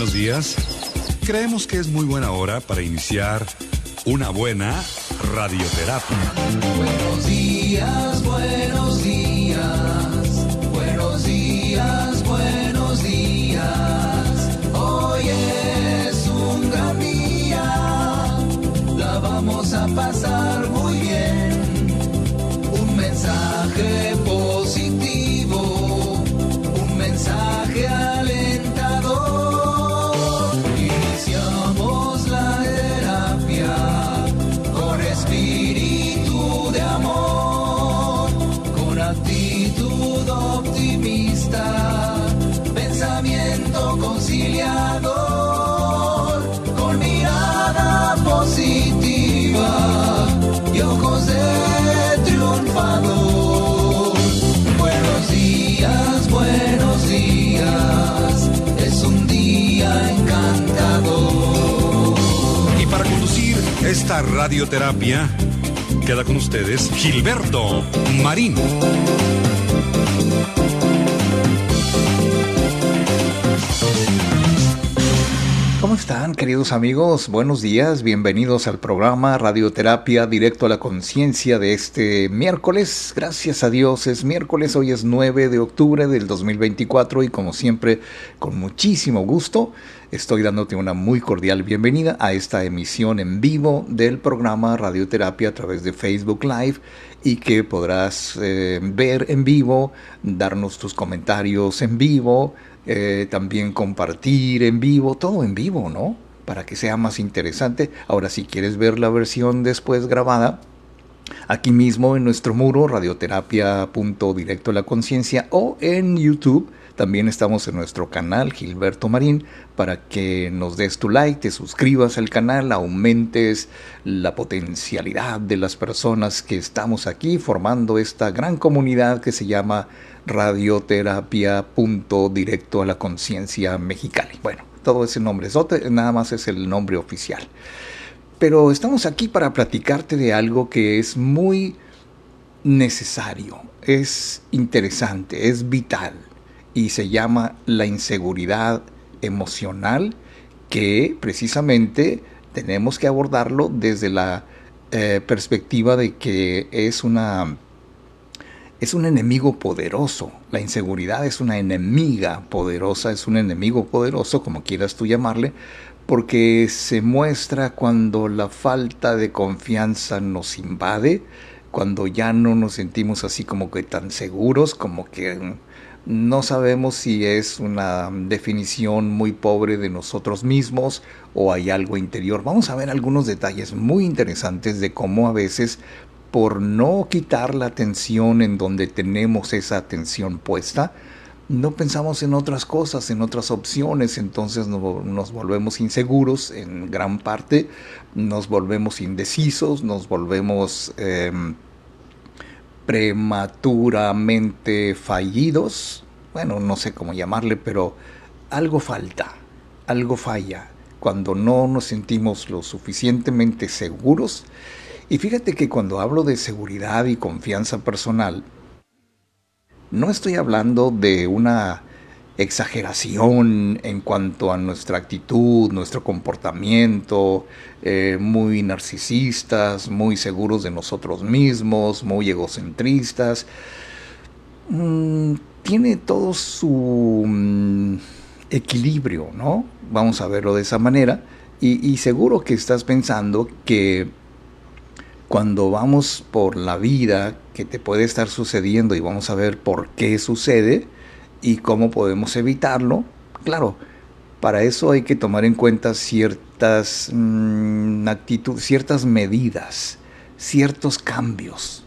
buenos días. Creemos que es muy buena hora para iniciar una buena radioterapia. Buenos días, buenos días, buenos días, buenos días. Hoy es un gran día, la vamos a pasar muy bien. Un mensaje positivo, un mensaje alentador. Iniciamos la terapia con espíritu de amor, con actitud optimista, pensamiento conciliador, con mirada positiva y ojos de triunfador. Buenos días, es un día encantador. Y para conducir esta radioterapia, queda con ustedes Gilberto Marín. ¿Cómo están, queridos amigos? Buenos días, bienvenidos al programa Radioterapia Directo a la Conciencia de este miércoles. Gracias a Dios es miércoles, hoy es 9 de octubre del 2024 y como siempre, con muchísimo gusto, estoy dándote una muy cordial bienvenida a esta emisión en vivo del programa Radioterapia a través de Facebook Live y que podrás ver en vivo, darnos tus comentarios en vivo, también compartir en vivo, todo en vivo, ¿no? Para que sea más interesante. Ahora, si quieres ver la versión después grabada, aquí mismo en nuestro muro, radioterapia.directo a la conciencia, o en YouTube, también estamos en nuestro canal Gilberto Marín, para que nos des tu like, te suscribas al canal, aumentes la potencialidad de las personas que estamos aquí formando esta gran comunidad que se llama Radioterapia.directo a la conciencia Mexicali. Bueno, todo ese nombre, nada más es el nombre oficial. Pero estamos aquí para platicarte de algo que es muy necesario, es interesante, es vital y se llama la inseguridad emocional, que precisamente tenemos que abordarlo desde la perspectiva de que es un enemigo poderoso. La inseguridad es una enemiga poderosa, es un enemigo poderoso, como quieras tú llamarle, porque se muestra cuando la falta de confianza nos invade, cuando ya no nos sentimos así como que tan seguros, como que no sabemos si es una definición muy pobre de nosotros mismos o hay algo interior. Vamos a ver algunos detalles muy interesantes de cómo a veces, por no quitar la atención en donde tenemos esa atención puesta, no pensamos en otras cosas, en otras opciones, entonces nos volvemos inseguros en gran parte, nos volvemos indecisos, nos volvemos prematuramente fallidos. Bueno, no sé cómo llamarle, pero algo falta, algo falla cuando no nos sentimos lo suficientemente seguros. Y fíjate que cuando hablo de seguridad y confianza personal, no estoy hablando de una exageración en cuanto a nuestra actitud, nuestro comportamiento, muy narcisistas, muy seguros de nosotros mismos, muy egocentristas. Tiene todo su equilibrio, ¿no? Vamos a verlo de esa manera. Y seguro que estás pensando que cuando vamos por la vida, que te puede estar sucediendo y vamos a ver por qué sucede y cómo podemos evitarlo. Claro, para eso hay que tomar en cuenta ciertas actitudes, ciertas medidas, ciertos cambios,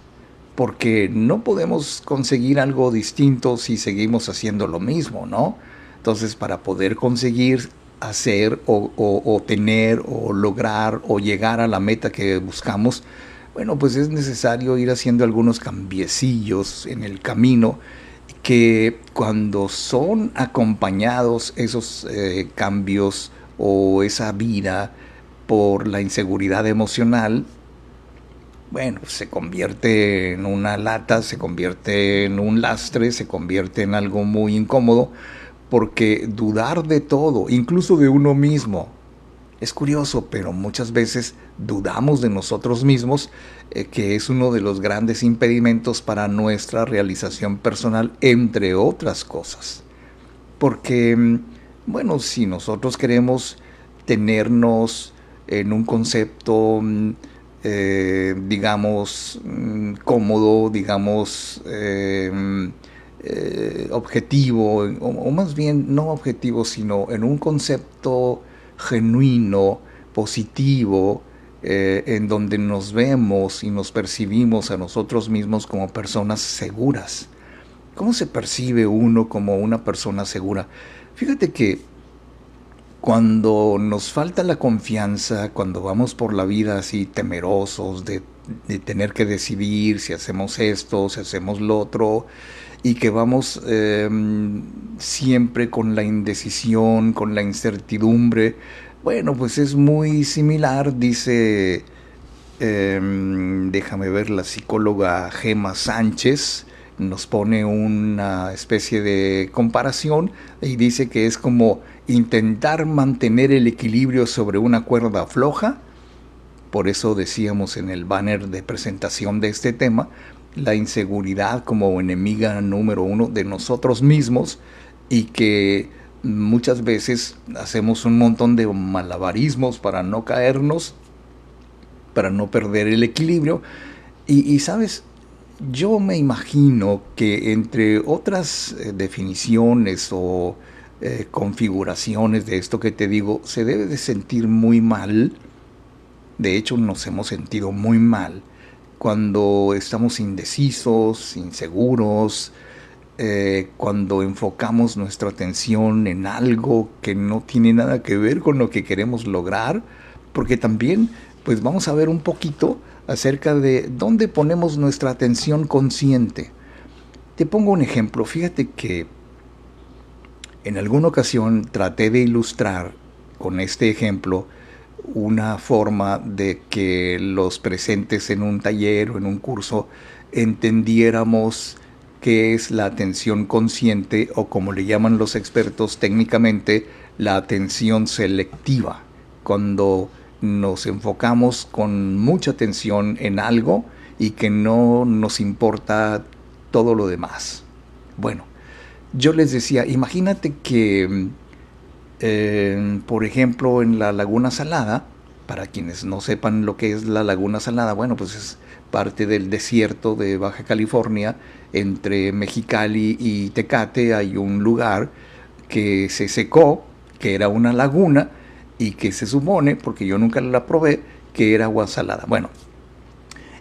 porque no podemos conseguir algo distinto si seguimos haciendo lo mismo, ¿no? Entonces, para poder conseguir hacer o tener o lograr o llegar a la meta que buscamos, bueno, pues es necesario ir haciendo algunos cambiecillos en el camino que cuando son acompañados esos cambios o esa vida por la inseguridad emocional, bueno, se convierte en una lata, se convierte en un lastre, se convierte en algo muy incómodo, porque dudar de todo, incluso de uno mismo, es curioso, pero muchas veces dudamos de nosotros mismos, que es uno de los grandes impedimentos para nuestra realización personal, entre otras cosas. Porque, bueno, si nosotros queremos tenernos en un concepto, digamos, cómodo, digamos, objetivo, o más bien no objetivo, sino en un concepto genuino, positivo, en donde nos vemos y nos percibimos a nosotros mismos como personas seguras. ¿Cómo se percibe uno como una persona segura? Fíjate que cuando nos falta la confianza, cuando vamos por la vida así temerosos de tener que decidir si hacemos esto, si hacemos lo otro, y que vamos siempre con la indecisión, con la incertidumbre, bueno, pues es muy similar, dice, déjame ver, la psicóloga Gemma Sánchez, nos pone una especie de comparación y dice que es como intentar mantener el equilibrio sobre una cuerda floja. Por eso decíamos en el banner de presentación de este tema, la inseguridad como enemiga número uno de nosotros mismos, y que muchas veces hacemos un montón de malabarismos para no caernos, para no perder el equilibrio. Y sabes, yo me imagino que entre otras definiciones o configuraciones de esto que te digo, se debe de sentir muy mal. De hecho, nos hemos sentido muy mal cuando estamos indecisos, inseguros, cuando enfocamos nuestra atención en algo que no tiene nada que ver con lo que queremos lograr, porque también pues vamos a ver un poquito acerca de dónde ponemos nuestra atención consciente. Te pongo un ejemplo. Fíjate que en alguna ocasión traté de ilustrar con este ejemplo una forma de que los presentes en un taller o en un curso entendiéramos qué es la atención consciente, o como le llaman los expertos técnicamente, la atención selectiva, cuando nos enfocamos con mucha atención en algo y que no nos importa todo lo demás. Bueno, yo les decía, imagínate que, por ejemplo, en la Laguna Salada, para quienes no sepan lo que es la Laguna Salada, bueno, pues es parte del desierto de Baja California. Entre Mexicali y Tecate hay un lugar que se secó, que era una laguna, y que se supone, porque yo nunca la probé, que era agua salada. Bueno,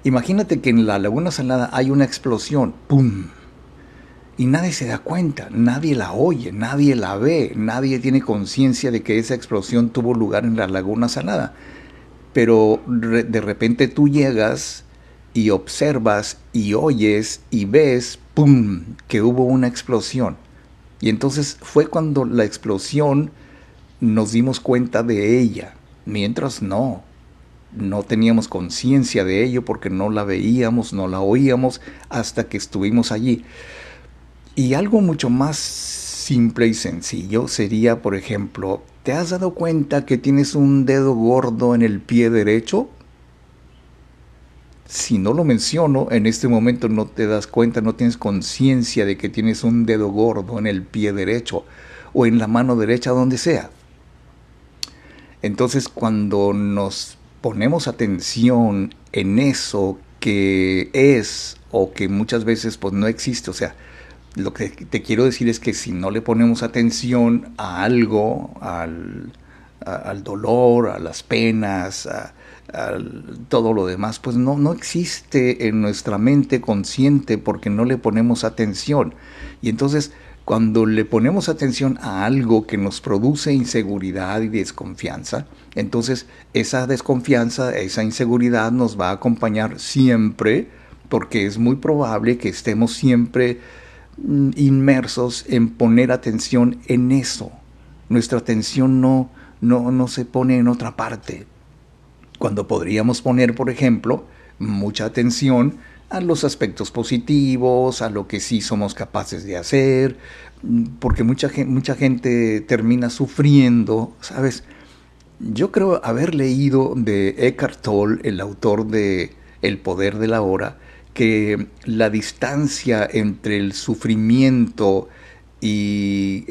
imagínate que en la Laguna Salada hay una explosión, ¡pum! Y nadie se da cuenta, nadie la oye, nadie la ve, nadie tiene conciencia de que esa explosión tuvo lugar en la Laguna Salada. Pero de repente tú llegas y observas y oyes y ves, ¡pum!, que hubo una explosión. Y entonces fue cuando la explosión nos dimos cuenta de ella, mientras no teníamos conciencia de ello porque no la veíamos, no la oíamos hasta que estuvimos allí. Y algo mucho más simple y sencillo sería, por ejemplo, ¿te has dado cuenta que tienes un dedo gordo en el pie derecho? Si no lo menciono, en este momento no te das cuenta, no tienes conciencia de que tienes un dedo gordo en el pie derecho o en la mano derecha, donde sea. Entonces, cuando nos ponemos atención en eso que es o que muchas veces pues no existe, o sea, lo que te quiero decir es que si no le ponemos atención a algo, al dolor, a las penas, a todo lo demás, pues no existe en nuestra mente consciente porque no le ponemos atención. Y entonces, cuando le ponemos atención a algo que nos produce inseguridad y desconfianza, entonces esa desconfianza, esa inseguridad nos va a acompañar siempre, porque es muy probable que estemos siempre inmersos en poner atención en eso. Nuestra atención no se pone en otra parte. Cuando podríamos poner, por ejemplo, mucha atención a los aspectos positivos, a lo que sí somos capaces de hacer, porque mucha gente termina sufriendo, ¿sabes? Yo creo haber leído de Eckhart Tolle, el autor de El poder de la hora, que la distancia entre el sufrimiento y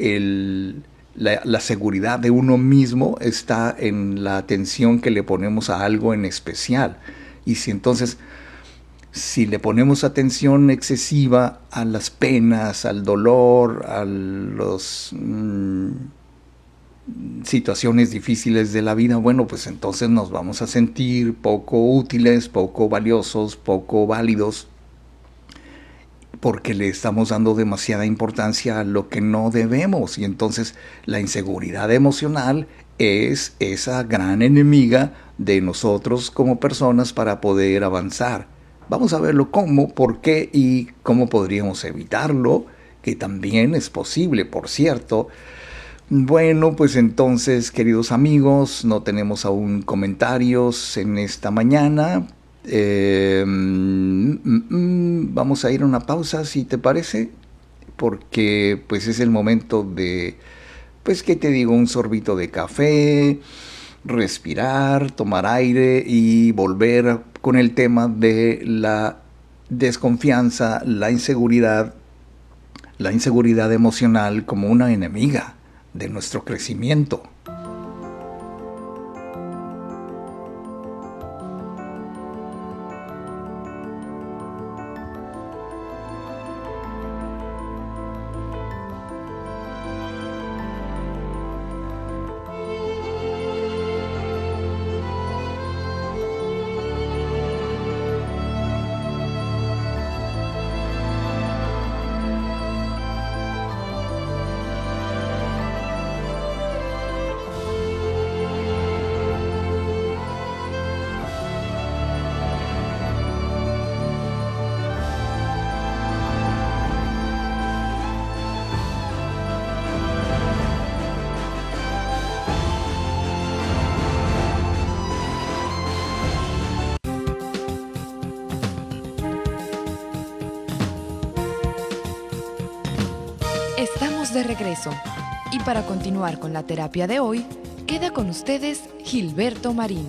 la seguridad de uno mismo está en la atención que le ponemos a algo en especial. Y si entonces, si le ponemos atención excesiva a las penas, al dolor, a los situaciones difíciles de la vida, bueno, pues entonces nos vamos a sentir poco útiles, poco valiosos, poco válidos, porque le estamos dando demasiada importancia a lo que no debemos. Y entonces la inseguridad emocional es esa gran enemiga de nosotros como personas para poder avanzar. Vamos a verlo cómo, por qué y cómo podríamos evitarlo, que también es posible, por cierto. Bueno, pues entonces, queridos amigos, no tenemos aún comentarios en esta mañana. Vamos a ir a una pausa, si te parece, porque pues es el momento de, pues, ¿qué te digo? Un sorbito de café, respirar, tomar aire y volver con el tema de la desconfianza, la inseguridad emocional como una enemiga de nuestro crecimiento. Estamos de regreso y para continuar con la terapia de hoy, queda con ustedes Gilberto Marín.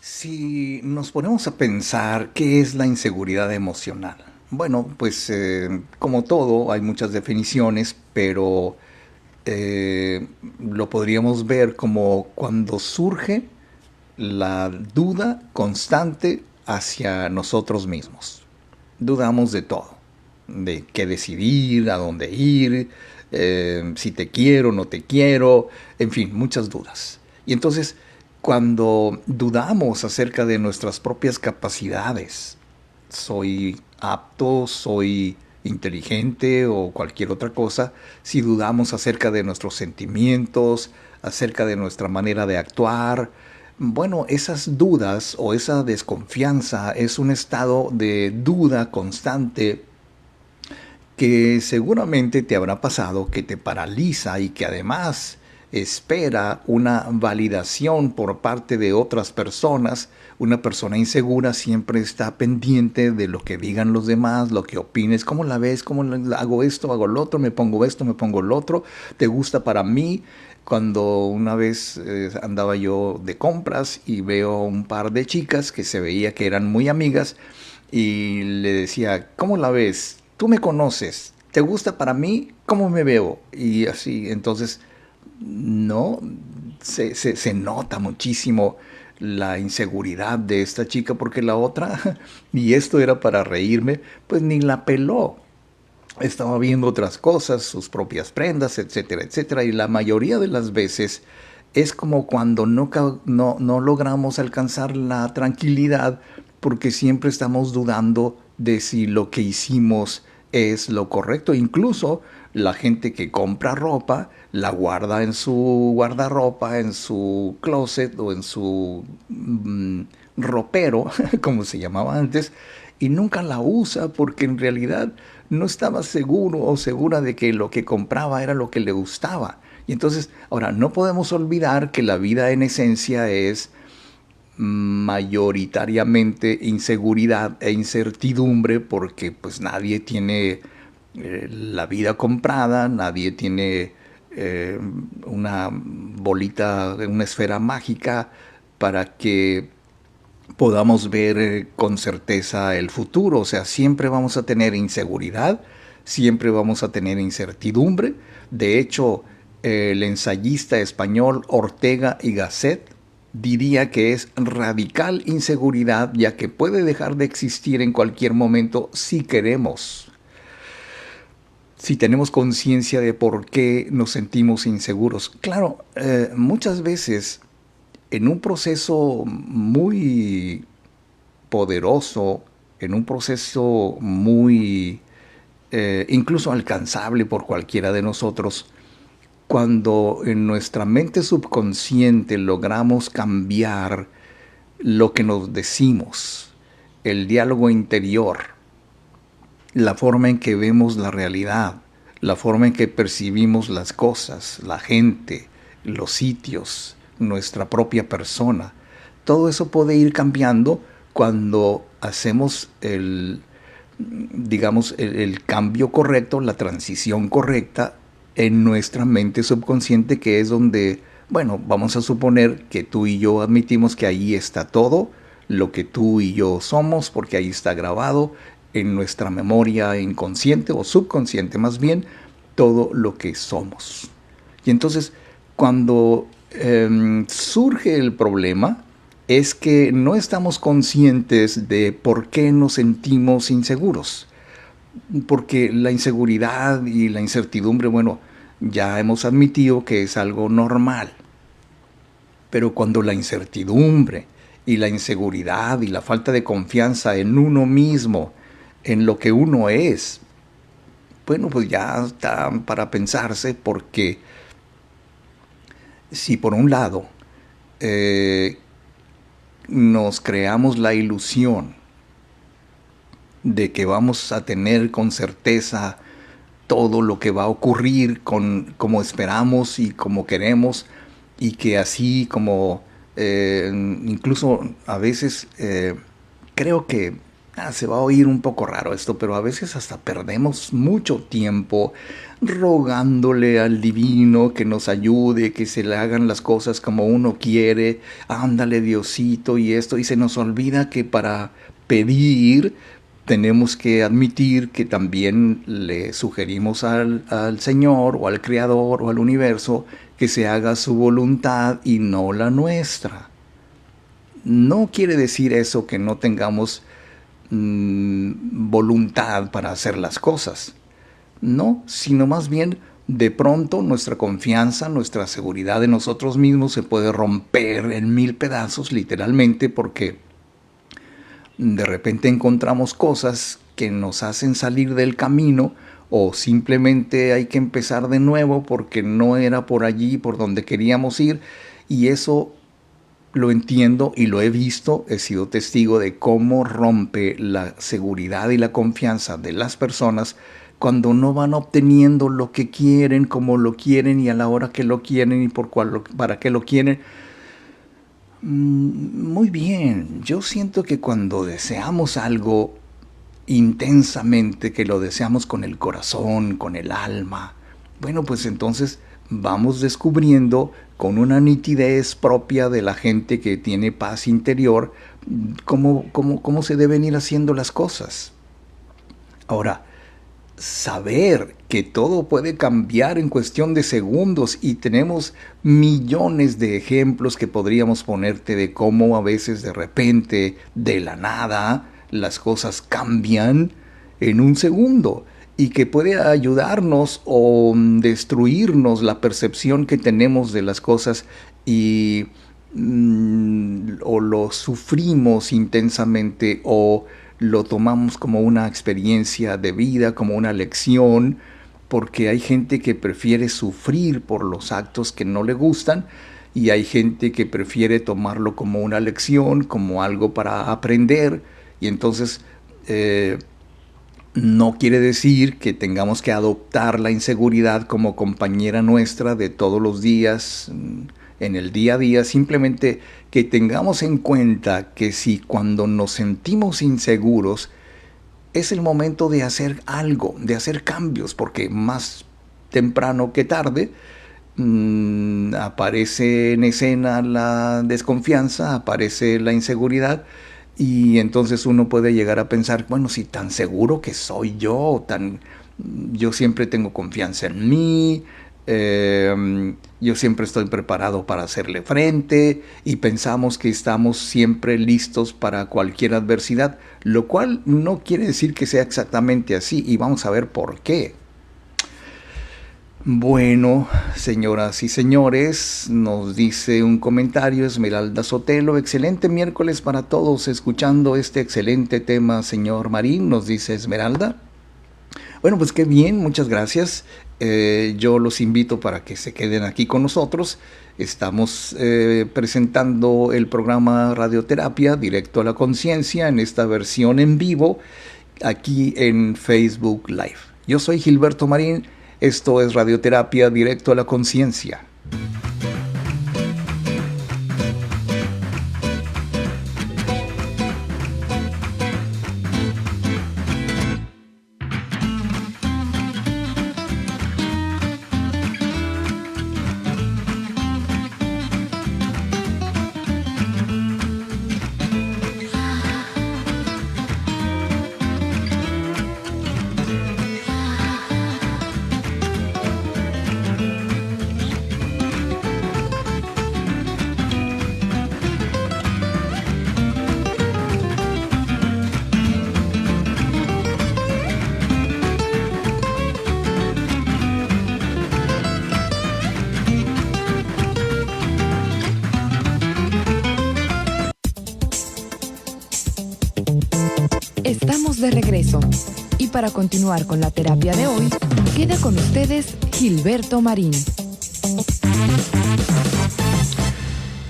Si nos ponemos a pensar qué es la inseguridad emocional, bueno, pues como todo hay muchas definiciones, pero lo podríamos ver como cuando surge la duda constante hacia nosotros mismos. Dudamos de todo, de qué decidir, a dónde ir, si te quiero, no te quiero, en fin, muchas dudas. Y entonces, cuando dudamos acerca de nuestras propias capacidades, soy apto, soy inteligente o cualquier otra cosa, si dudamos acerca de nuestros sentimientos, acerca de nuestra manera de actuar, bueno, esas dudas o esa desconfianza es un estado de duda constante que seguramente te habrá pasado, que te paraliza y que además espera una validación por parte de otras personas. Una persona insegura siempre está pendiente de lo que digan los demás, lo que opines, cómo la ves, cómo hago esto, hago lo otro, me pongo esto, me pongo lo otro, te gusta para mí. Cuando una vez andaba yo de compras y veo un par de chicas que se veía que eran muy amigas y le decía, ¿cómo la ves? Tú me conoces, ¿te gusta para mí? ¿Cómo me veo? Y así, entonces, no, se nota muchísimo la inseguridad de esta chica porque la otra, y esto era para reírme, pues ni la peló. Estaba viendo otras cosas, sus propias prendas, etcétera, etcétera. Y la mayoría de las veces es como cuando no logramos alcanzar la tranquilidad porque siempre estamos dudando de si lo que hicimos es lo correcto. Incluso la gente que compra ropa la guarda en su guardarropa, en su closet o en su ropero, como se llamaba antes, y nunca la usa porque en realidad no estaba seguro o segura de que lo que compraba era lo que le gustaba. Y entonces, ahora, no podemos olvidar que la vida en esencia es mayoritariamente inseguridad e incertidumbre, porque pues nadie tiene la vida comprada, nadie tiene una bolita, una esfera mágica para que podamos ver con certeza el futuro. O sea, siempre vamos a tener inseguridad, siempre vamos a tener incertidumbre. De hecho, el ensayista español Ortega y Gasset diría que es radical inseguridad, ya que puede dejar de existir en cualquier momento si queremos. Si tenemos conciencia de por qué nos sentimos inseguros. Claro, muchas veces en un proceso muy poderoso, en un proceso muy incluso alcanzable por cualquiera de nosotros, cuando en nuestra mente subconsciente logramos cambiar lo que nos decimos, el diálogo interior, la forma en que vemos la realidad, la forma en que percibimos las cosas, la gente, los sitios, nuestra propia persona, todo eso puede ir cambiando cuando hacemos el cambio correcto, la transición correcta en nuestra mente subconsciente, que es donde, bueno, vamos a suponer que tú y yo admitimos que ahí está todo lo que tú y yo somos, porque ahí está grabado en nuestra memoria inconsciente o subconsciente más bien, todo lo que somos. Y entonces, cuando surge el problema, es que no estamos conscientes de por qué nos sentimos inseguros. Porque la inseguridad y la incertidumbre, bueno, ya hemos admitido que es algo normal. Pero cuando la incertidumbre y la inseguridad y la falta de confianza en uno mismo, en lo que uno es, bueno, pues ya está para pensarse, porque si por un lado nos creamos la ilusión de que vamos a tener con certeza todo lo que va a ocurrir como esperamos y como queremos, y que así como incluso a veces creo que se va a oír un poco raro esto, pero a veces hasta perdemos mucho tiempo rogándole al divino que nos ayude, que se le hagan las cosas como uno quiere, ándale Diosito y esto, y se nos olvida que para pedir tenemos que admitir que también le sugerimos al Señor o al Creador o al universo que se haga su voluntad y no la nuestra. No quiere decir eso que no tengamos voluntad para hacer las cosas. No, sino más bien de pronto nuestra confianza, nuestra seguridad en nosotros mismos se puede romper en 1000 pedazos literalmente, porque de repente encontramos cosas que nos hacen salir del camino, o simplemente hay que empezar de nuevo porque no era por allí por donde queríamos ir, y eso lo entiendo y lo he visto, he sido testigo de cómo rompe la seguridad y la confianza de las personas cuando no van obteniendo lo que quieren, como lo quieren y a la hora que lo quieren y para qué lo quieren. Muy bien, yo siento que cuando deseamos algo intensamente, que lo deseamos con el corazón, con el alma, bueno, pues entonces vamos descubriendo con una nitidez propia de la gente que tiene paz interior cómo se deben ir haciendo las cosas. Ahora, saber que todo puede cambiar en cuestión de segundos, y tenemos millones de ejemplos que podríamos ponerte de cómo a veces de repente, de la nada, las cosas cambian en un segundo, y que puede ayudarnos o destruirnos la percepción que tenemos de las cosas, y o lo sufrimos intensamente o lo tomamos como una experiencia de vida, como una lección, porque hay gente que prefiere sufrir por los actos que no le gustan, y hay gente que prefiere tomarlo como una lección, como algo para aprender, y entonces no quiere decir que tengamos que adoptar la inseguridad como compañera nuestra de todos los días en el día a día, simplemente que tengamos en cuenta que si cuando nos sentimos inseguros, es el momento de hacer algo, de hacer cambios, porque más temprano que tarde aparece en escena la desconfianza, aparece la inseguridad, y entonces uno puede llegar a pensar, bueno, si tan seguro que soy yo, yo siempre tengo confianza en mí, yo siempre estoy preparado para hacerle frente, y pensamos que estamos siempre listos para cualquier adversidad, lo cual no quiere decir que sea exactamente así, y vamos a ver por qué. Bueno, señoras y señores, nos dice un comentario Esmeralda Sotelo: excelente miércoles para todos, escuchando este excelente tema, señor Marín, nos dice Esmeralda. Bueno, pues qué bien, muchas gracias. Yo los invito para que se queden aquí con nosotros. Estamos presentando el programa Radioterapia Directo a la Conciencia en esta versión en vivo, aquí en Facebook Live. Yo soy Gilberto Marín. Esto es Radioterapia Directo a la Conciencia. Estamos de regreso y para continuar con la terapia de hoy, queda con ustedes Gilberto Marín.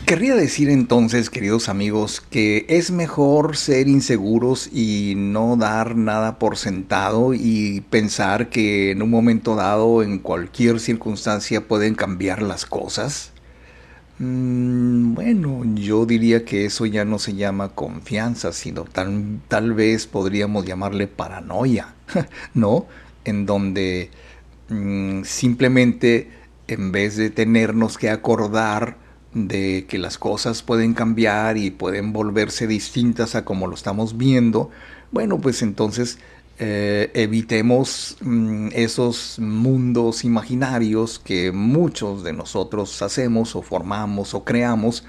Querría decir entonces, queridos amigos, que es mejor ser inseguros y no dar nada por sentado y pensar que en un momento dado, en cualquier circunstancia, pueden cambiar las cosas. Bueno, yo diría que eso ya no se llama confianza, sino tal vez podríamos llamarle paranoia, ¿no? En donde simplemente, en vez de tenernos que acordar de que las cosas pueden cambiar y pueden volverse distintas a como lo estamos viendo, bueno, pues entonces evitemos esos mundos imaginarios que muchos de nosotros hacemos o formamos o creamos,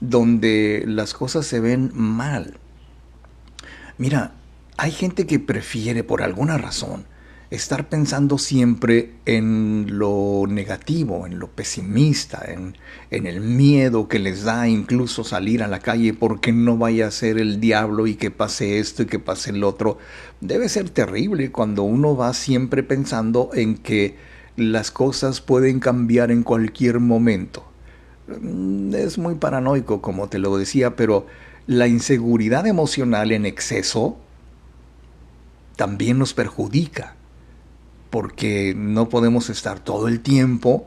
donde las cosas se ven mal. Mira, hay gente que prefiere, por alguna razón, estar pensando siempre en lo negativo, en lo pesimista, en el miedo que les da incluso salir a la calle porque no vaya a ser el diablo y que pase esto y que pase el otro. Debe ser terrible cuando uno va siempre pensando en que las cosas pueden cambiar en cualquier momento. Es muy paranoico, como te lo decía, pero la inseguridad emocional en exceso también nos perjudica, porque no podemos estar todo el tiempo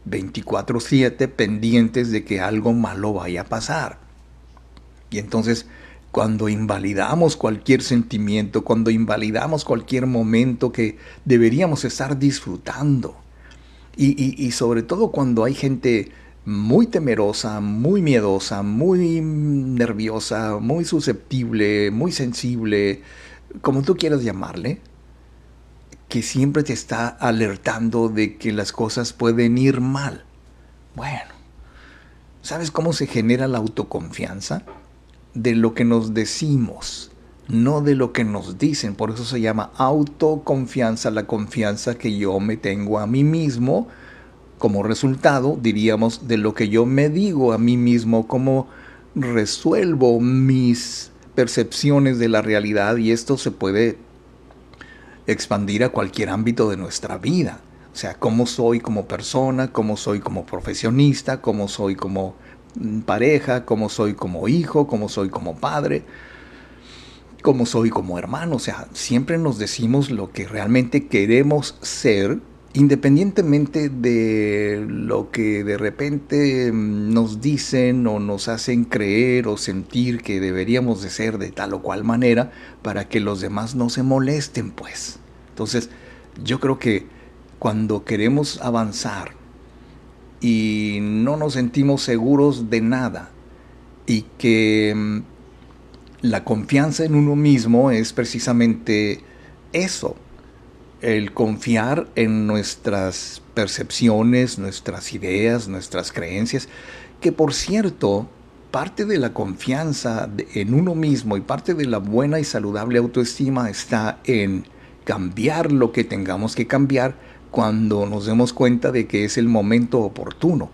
24/7 pendientes de que algo malo vaya a pasar. Y entonces, cuando invalidamos cualquier sentimiento, cuando invalidamos cualquier momento que deberíamos estar disfrutando, y sobre todo cuando hay gente muy temerosa, muy miedosa, muy nerviosa, muy susceptible, muy sensible, como tú quieras llamarle, que siempre te está alertando de que las cosas pueden ir mal. Bueno, ¿sabes cómo se genera la autoconfianza? De lo que nos decimos, no de lo que nos dicen. Por eso se llama autoconfianza, la confianza que yo me tengo a mí mismo. Como resultado, diríamos, de lo que yo me digo a mí mismo, cómo resuelvo mis percepciones de la realidad, y esto se puede expandir a cualquier ámbito de nuestra vida. O sea, cómo soy como persona, cómo soy como profesionista, cómo soy como pareja, cómo soy como hijo, cómo soy como padre, cómo soy como hermano. O sea, siempre nos decimos lo que realmente queremos ser independientemente de lo que de repente nos dicen o nos hacen creer o sentir que deberíamos de ser de tal o cual manera para que los demás no se molesten, pues. Entonces, yo creo que cuando queremos avanzar y no nos sentimos seguros de nada y que la confianza en uno mismo es precisamente eso, el confiar en nuestras percepciones, nuestras ideas, nuestras creencias, que por cierto, parte de la confianza en uno mismo y parte de la buena y saludable autoestima está en cambiar lo que tengamos que cambiar cuando nos demos cuenta de que es el momento oportuno.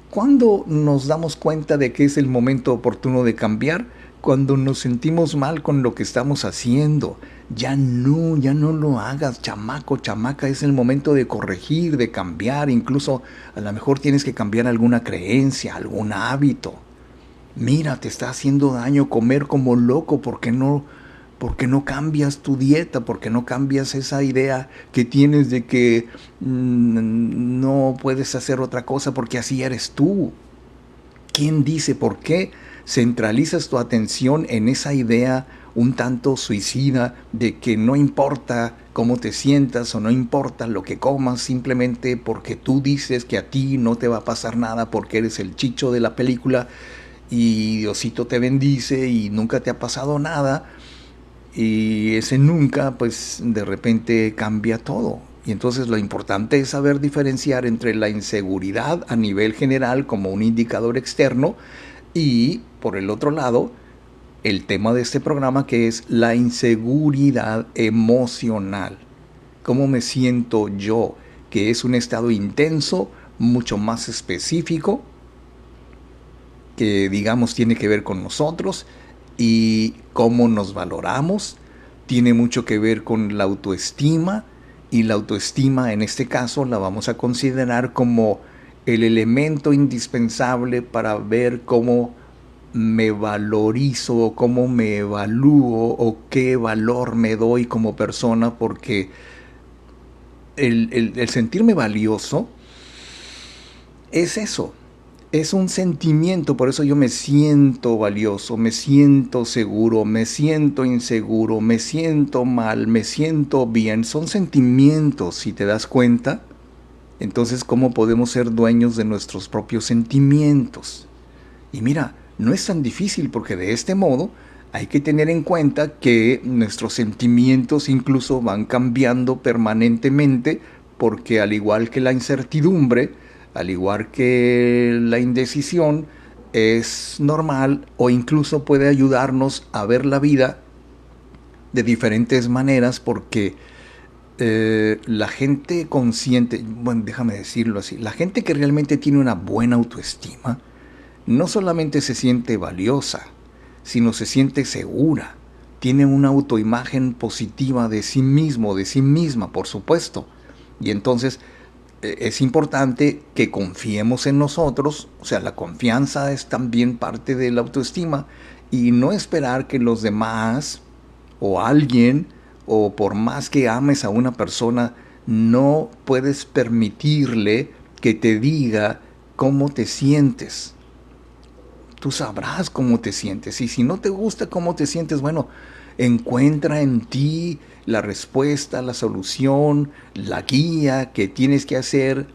¿Cuándo nos damos cuenta de que es el momento oportuno de cambiar? Cuando nos sentimos mal con lo que estamos haciendo. Ya no lo hagas, chamaco, chamaca, es el momento de corregir, de cambiar, incluso a lo mejor tienes que cambiar alguna creencia, algún hábito. Mira, te está haciendo daño comer como loco, ¿por qué no cambias tu dieta? ¿Por qué no cambias esa idea que tienes de que no puedes hacer otra cosa porque así eres tú? ¿Quién dice por qué centralizas tu atención en esa idea un tanto suicida de que no importa cómo te sientas o no importa lo que comas, simplemente porque tú dices que a ti no te va a pasar nada porque eres el chicho de la película y Diosito te bendice y nunca te ha pasado nada? Y ese nunca, pues de repente cambia todo. Y entonces lo importante es saber diferenciar entre la inseguridad a nivel general como un indicador externo y, por el otro lado, el tema de este programa, que es la inseguridad emocional. ¿Cómo me siento yo? Que es un estado intenso, mucho más específico, que digamos tiene que ver con nosotros, y cómo nos valoramos. Tiene mucho que ver con la autoestima, y la autoestima en este caso la vamos a considerar como el elemento indispensable para ver cómo me valorizo, cómo me evalúo o qué valor me doy como persona, porque el sentirme valioso es eso, es un sentimiento. Por eso yo me siento valioso, me siento seguro, me siento inseguro, me siento mal, me siento bien. Son sentimientos, si te das cuenta. Entonces, ¿cómo podemos ser dueños de nuestros propios sentimientos? Y mira, no es tan difícil, porque de este modo hay que tener en cuenta que nuestros sentimientos incluso van cambiando permanentemente, porque al igual que la incertidumbre, al igual que la indecisión, es normal o incluso puede ayudarnos a ver la vida de diferentes maneras, porque la gente consciente, bueno, déjame decirlo así, la gente que realmente tiene una buena autoestima, no solamente se siente valiosa, sino se siente segura. Tiene una autoimagen positiva de sí mismo, de sí misma, por supuesto. Y entonces es importante que confiemos en nosotros. O sea, la confianza es también parte de la autoestima, y no esperar que los demás o alguien, o por más que ames a una persona, no puedes permitirle que te diga cómo te sientes. Tú sabrás cómo te sientes, y si no te gusta cómo te sientes, bueno, encuentra en ti la respuesta, la solución, la guía que tienes que hacer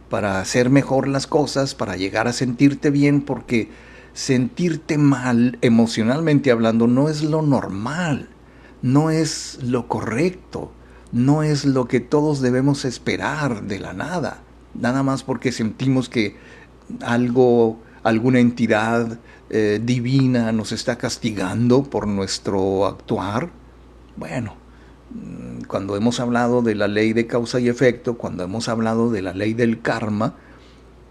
para hacer mejor las cosas, para llegar a sentirte bien, porque sentirte mal, emocionalmente hablando, no es lo normal, no es lo correcto, no es lo que todos debemos esperar de la nada, nada más porque sentimos que alguna entidad divina nos está castigando por nuestro actuar. Bueno, cuando hemos hablado de la ley de causa y efecto, cuando hemos hablado de la ley del karma,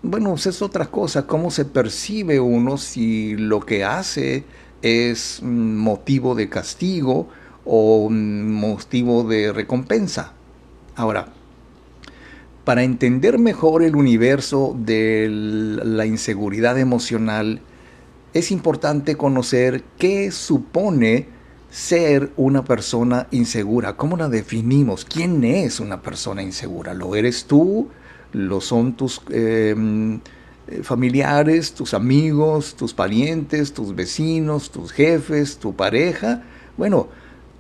bueno, pues es otra cosa, cómo se percibe uno, si lo que hace es motivo de castigo o motivo de recompensa. Ahora, para entender mejor el universo de la inseguridad emocional, es importante conocer qué supone ser una persona insegura? ¿Cómo la definimos? ¿Quién es una persona insegura? ¿Lo eres tú? ¿Lo son tus familiares, tus amigos, tus parientes, tus vecinos, tus jefes, tu pareja? Bueno,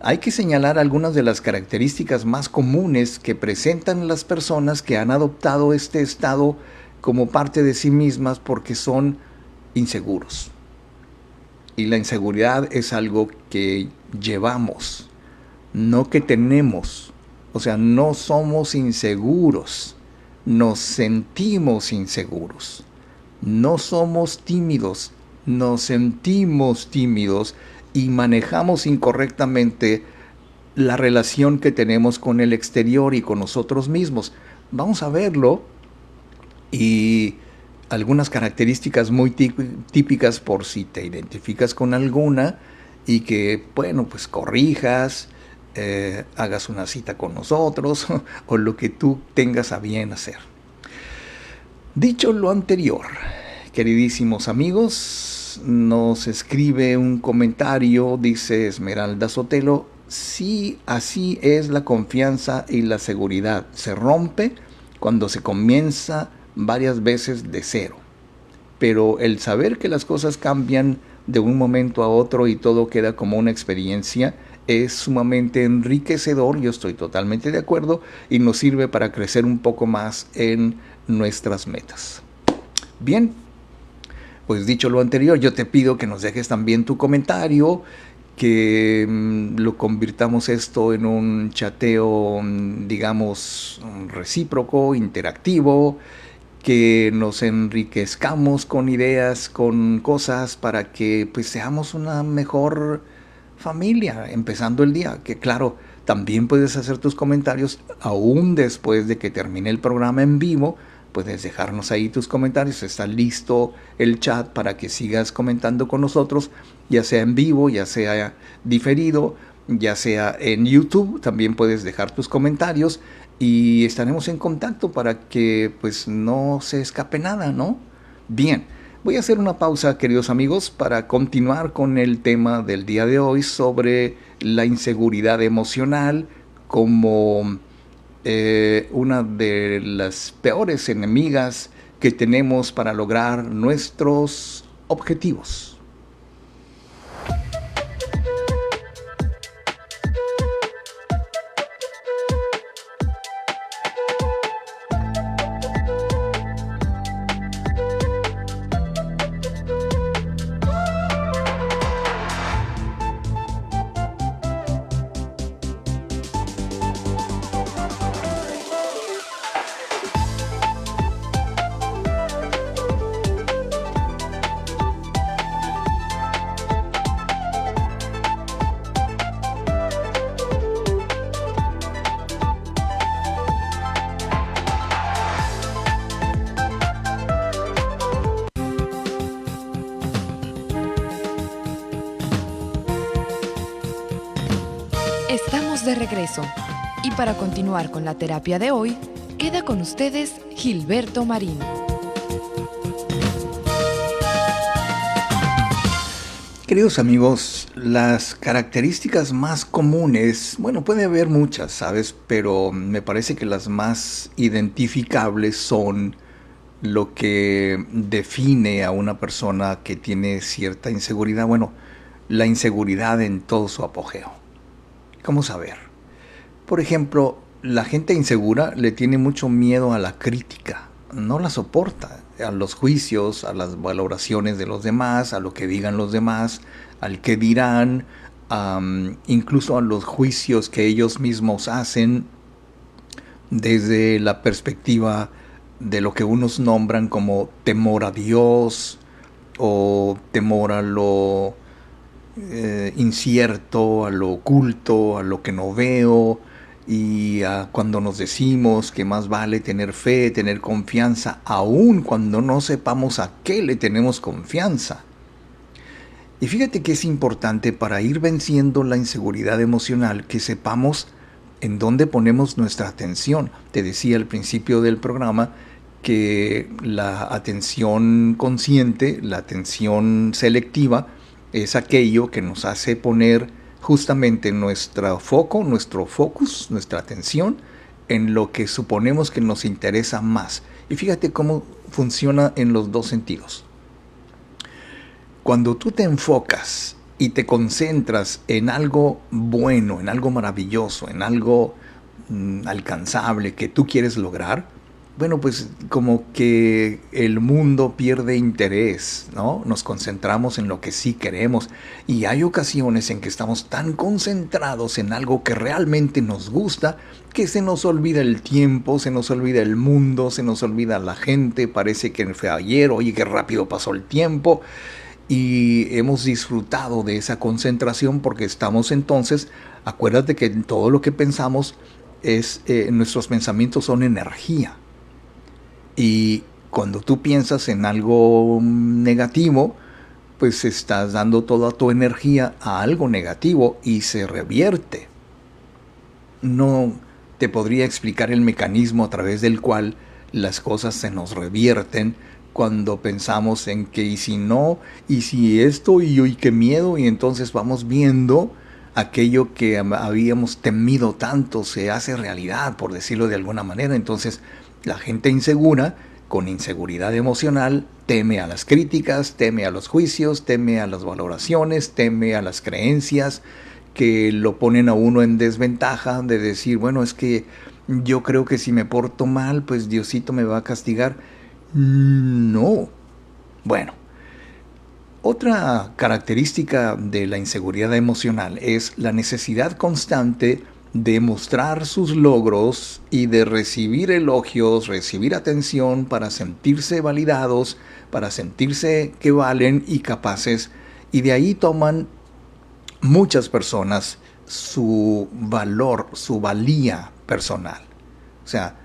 hay que señalar algunas de las características más comunes que presentan las personas que han adoptado este estado como parte de sí mismas porque son inseguros. Y la inseguridad es algo que llevamos, no que tenemos. O sea, no somos inseguros, nos sentimos inseguros. No somos tímidos, nos sentimos tímidos y manejamos incorrectamente la relación que tenemos con el exterior y con nosotros mismos. Vamos a verlo y algunas características muy típicas por si te identificas con alguna y que, bueno, pues corrijas, hagas una cita con nosotros o lo que tú tengas a bien hacer. Dicho lo anterior, queridísimos amigos, nos escribe un comentario, dice Esmeralda Sotelo: sí, así es la confianza y la seguridad. Se rompe cuando se comienza varias veces de cero. Pero el saber que las cosas cambian de un momento a otro y todo queda como una experiencia es sumamente enriquecedor, yo estoy totalmente de acuerdo, y nos sirve para crecer un poco más en nuestras metas. Bien, pues dicho lo anterior, yo te pido que nos dejes también tu comentario, que lo convirtamos esto en un chateo, digamos, recíproco, interactivo, que nos enriquezcamos con ideas, con cosas, para que pues seamos una mejor familia empezando el día. Que claro, también puedes hacer tus comentarios aún después de que termine el programa en vivo. Puedes dejarnos ahí tus comentarios, está listo el chat para que sigas comentando con nosotros, ya sea en vivo, ya sea diferido, ya sea en YouTube. También puedes dejar tus comentarios y estaremos en contacto para que pues no se escape nada, ¿no? Bien, voy a hacer una pausa, queridos amigos, para continuar con el tema del día de hoy sobre la inseguridad emocional como una de las peores enemigas que tenemos para lograr nuestros objetivos. Estamos de regreso y para continuar con la terapia de hoy, queda con ustedes Gilberto Marín. Queridos amigos, las características más comunes, bueno, puede haber muchas, ¿sabes? Pero me parece que las más identificables son lo que define a una persona que tiene cierta inseguridad. Bueno, la inseguridad en todo su apogeo. ¿Cómo saber? Por ejemplo, la gente insegura le tiene mucho miedo a la crítica, no la soporta, a los juicios, a las valoraciones de los demás, a lo que digan los demás, al que dirán, incluso a los juicios que ellos mismos hacen desde la perspectiva de lo que unos nombran como temor a Dios o temor a lo incierto, a lo oculto, a lo que no veo, y a cuando nos decimos que más vale tener fe, tener confianza, aun cuando no sepamos a qué le tenemos confianza. Y fíjate que es importante para ir venciendo la inseguridad emocional que sepamos en dónde ponemos nuestra atención. Te decía al principio del programa que la atención consciente, la atención selectiva, es aquello que nos hace poner justamente nuestro foco, nuestro focus, nuestra atención en lo que suponemos que nos interesa más. Y fíjate cómo funciona en los dos sentidos. Cuando tú te enfocas y te concentras en algo bueno, en algo maravilloso, en algo alcanzable que tú quieres lograr, bueno, pues como que el mundo pierde interés, ¿no? Nos concentramos en lo que sí queremos y hay ocasiones en que estamos tan concentrados en algo que realmente nos gusta que se nos olvida el tiempo, se nos olvida el mundo, se nos olvida la gente, parece que fue ayer, oye, qué rápido pasó el tiempo. Y hemos disfrutado de esa concentración porque estamos entonces, acuérdate que todo lo que pensamos nuestros pensamientos son energía. Y cuando tú piensas en algo negativo, pues estás dando toda tu energía a algo negativo y se revierte. No te podría explicar el mecanismo a través del cual las cosas se nos revierten cuando pensamos en que y si no, y si esto, y qué miedo, y entonces vamos viendo aquello que habíamos temido tanto se hace realidad, por decirlo de alguna manera. Entonces la gente insegura, con inseguridad emocional, teme a las críticas, teme a los juicios, teme a las valoraciones, teme a las creencias que lo ponen a uno en desventaja de decir, bueno, es que yo creo que si me porto mal, pues Diosito me va a castigar. No. Bueno, otra característica de la inseguridad emocional es la necesidad constante de mostrar sus logros y de recibir elogios, recibir atención para sentirse validados, para sentirse que valen y capaces. Y de ahí toman muchas personas su valor, su valía personal. O sea,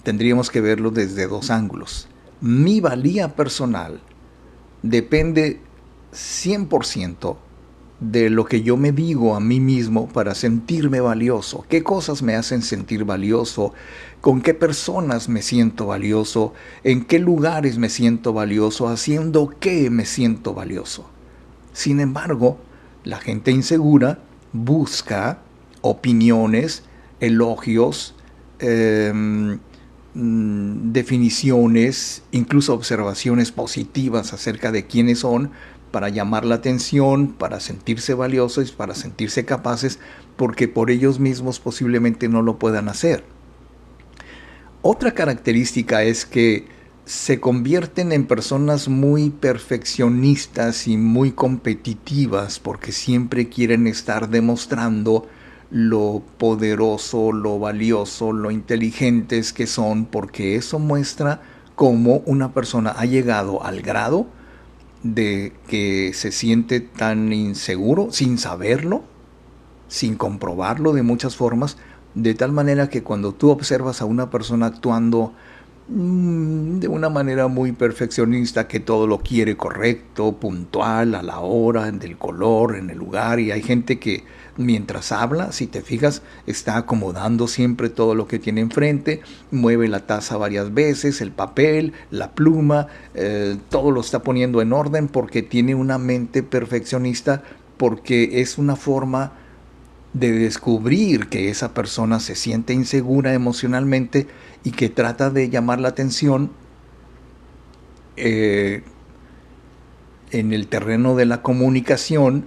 tendríamos que verlo desde dos ángulos. Mi valía personal depende 100% de lo que yo me digo a mí mismo para sentirme valioso. ¿Qué cosas me hacen sentir valioso? ¿Con qué personas me siento valioso? ¿En qué lugares me siento valioso? ¿Haciendo qué me siento valioso? Sin embargo, la gente insegura busca opiniones, elogios, definiciones, incluso observaciones positivas acerca de quiénes son, para llamar la atención, para sentirse valiosos, para sentirse capaces, porque por ellos mismos posiblemente no lo puedan hacer. Otra característica es que se convierten en personas muy perfeccionistas y muy competitivas porque siempre quieren estar demostrando lo poderoso, lo valioso, lo inteligentes que son, porque eso muestra cómo una persona ha llegado al grado de que se siente tan inseguro sin saberlo, sin comprobarlo de muchas formas, de tal manera que cuando tú observas a una persona actuando de una manera muy perfeccionista, que todo lo quiere correcto, puntual, a la hora, del color, en el lugar, y hay gente que mientras habla, si te fijas, está acomodando siempre todo lo que tiene enfrente, mueve la taza varias veces, el papel, la pluma, todo lo está poniendo en orden porque tiene una mente perfeccionista, porque es una forma de descubrir que esa persona se siente insegura emocionalmente y que trata de llamar la atención en el terreno de la comunicación,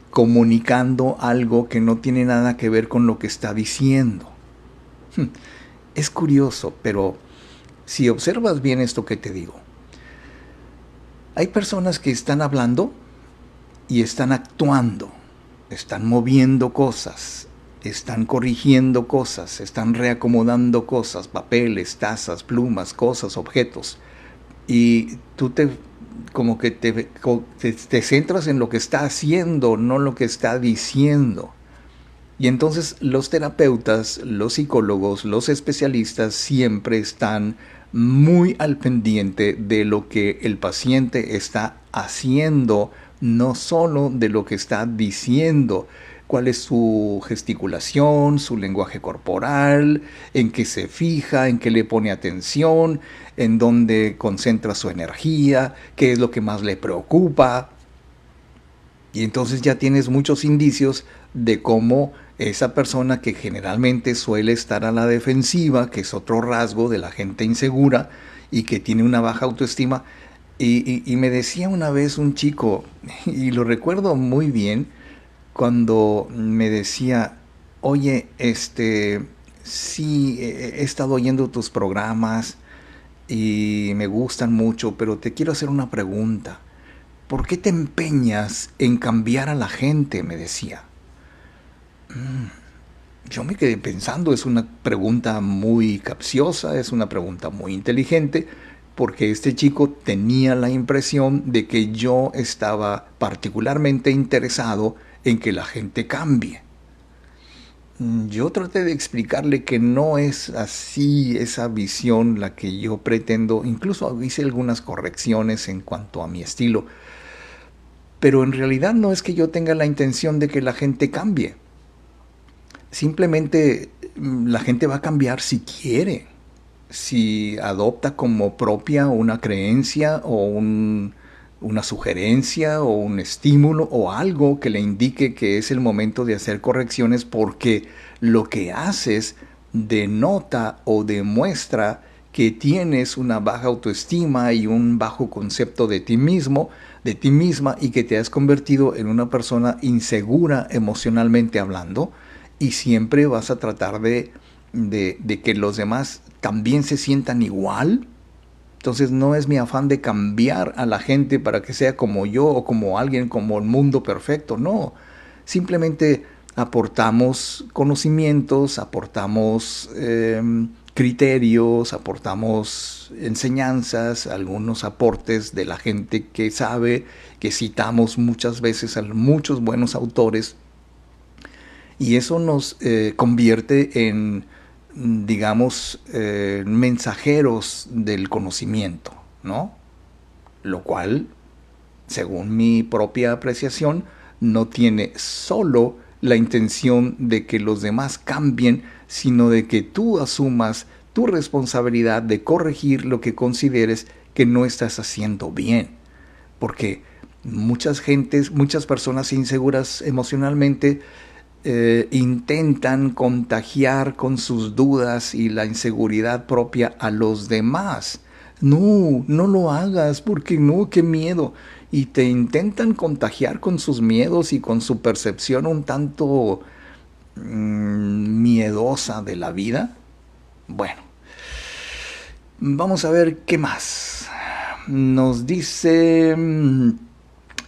comunicando algo que no tiene nada que ver con lo que está diciendo. Es curioso, pero si observas bien esto que te digo, hay personas que están hablando y están actuando, están moviendo cosas, están corrigiendo cosas, están reacomodando cosas, papeles, tazas, plumas, cosas, objetos. Y tú como que te centras en lo que está haciendo, no lo que está diciendo. Y entonces los terapeutas, los psicólogos, los especialistas siempre están muy al pendiente de lo que el paciente está haciendo, no solo de lo que está diciendo. Cuál es su gesticulación, su lenguaje corporal, en qué se fija, en qué le pone atención, en dónde concentra su energía, qué es lo que más le preocupa. Y entonces ya tienes muchos indicios de cómo esa persona que generalmente suele estar a la defensiva, que es otro rasgo de la gente insegura y que tiene una baja autoestima. Y me decía una vez un chico, y lo recuerdo muy bien, cuando me decía, oye, sí, he estado oyendo tus programas y me gustan mucho, pero te quiero hacer una pregunta. ¿Por qué te empeñas en cambiar a la gente?, me decía. Yo me quedé pensando, es una pregunta muy capciosa, es una pregunta muy inteligente, porque este chico tenía la impresión de que yo estaba particularmente interesado en que la gente cambie. Yo traté de explicarle que no es así esa visión la que yo pretendo, incluso hice algunas correcciones en cuanto a mi estilo, pero en realidad no es que yo tenga la intención de que la gente cambie. Simplemente la gente va a cambiar si quiere, si adopta como propia una creencia o una sugerencia o un estímulo o algo que le indique que es el momento de hacer correcciones, porque lo que haces denota o demuestra que tienes una baja autoestima y un bajo concepto de ti mismo, de ti misma, y que te has convertido en una persona insegura emocionalmente hablando, y siempre vas a tratar de que los demás también se sientan igual. Entonces no es mi afán de cambiar a la gente para que sea como yo o como alguien, como el mundo perfecto, no. Simplemente aportamos conocimientos, aportamos criterios, aportamos enseñanzas, algunos aportes de la gente que sabe, que citamos muchas veces a muchos buenos autores, y eso nos convierte en, digamos, mensajeros del conocimiento, ¿no? Lo cual, según mi propia apreciación, no tiene solo la intención de que los demás cambien, sino de que tú asumas tu responsabilidad de corregir lo que consideres que no estás haciendo bien. Porque muchas personas inseguras emocionalmente intentan contagiar con sus dudas y la inseguridad propia a los demás. No, no lo hagas, porque no, qué miedo. Y te intentan contagiar con sus miedos y con su percepción un tanto miedosa de la vida. Bueno, vamos a ver qué más. Nos dice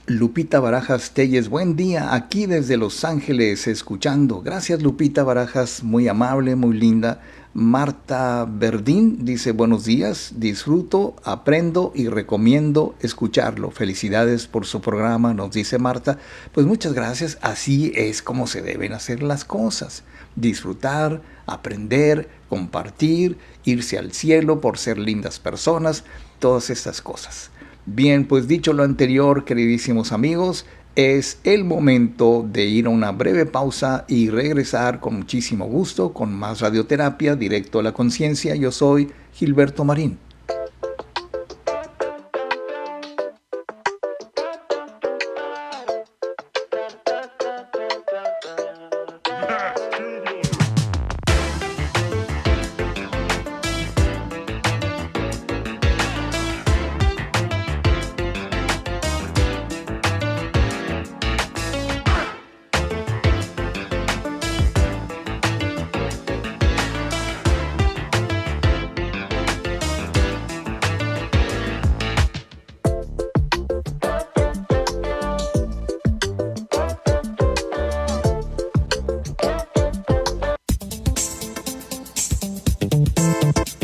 Lupita Barajas Telles, buen día, aquí desde Los Ángeles escuchando. Gracias, Lupita Barajas, muy amable, muy linda. Marta Verdín dice, buenos días, disfruto, aprendo y recomiendo escucharlo. Felicidades por su programa, nos dice Marta. Pues muchas gracias, así es como se deben hacer las cosas. Disfrutar, aprender, compartir, irse al cielo por ser lindas personas, todas estas cosas. Bien, pues dicho lo anterior, queridísimos amigos, es el momento de ir a una breve pausa y regresar con muchísimo gusto con más radioterapia directo a la conciencia. Yo soy Gilberto Marín.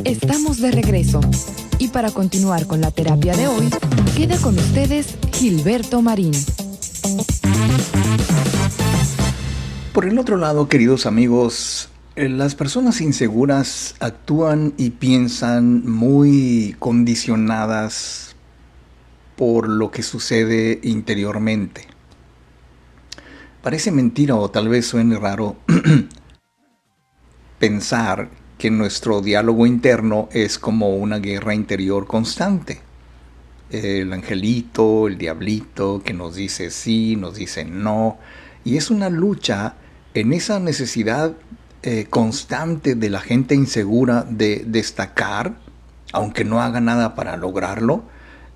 Estamos de regreso y para continuar con la terapia de hoy, queda con ustedes Gilberto Marín. Por el otro lado, queridos amigos, las personas inseguras actúan y piensan muy condicionadas por lo que sucede interiormente. Parece mentira o tal vez suene raro pensar que nuestro diálogo interno es como una guerra interior constante. el angelito, el diablito, que nos dice sí, nos dice no. Y es una lucha en esa necesidad constante de la gente insegura de destacar, aunque no haga nada para lograrlo,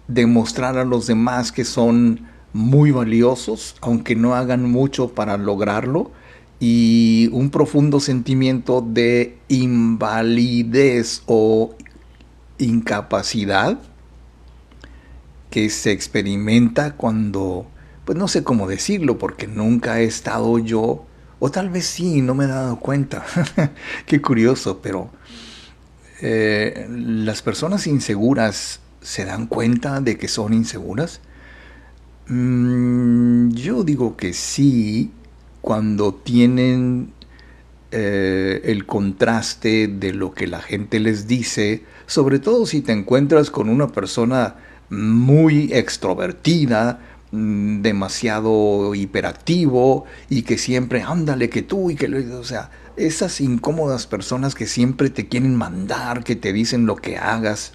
demostrar a los demás que son muy valiosos, aunque no hagan mucho para lograrlo, y un profundo sentimiento de invalidez o incapacidad que se experimenta cuando, pues no sé cómo decirlo, porque nunca he estado yo, o tal vez sí, no me he dado cuenta. Qué curioso, pero las personas inseguras se dan cuenta de que son inseguras. Yo digo que sí, cuando tienen el contraste de lo que la gente les dice, sobre todo si te encuentras con una persona muy extrovertida, demasiado hiperactivo y que siempre, ándale, que tú y que, o sea, esas incómodas personas que siempre te quieren mandar, que te dicen lo que hagas.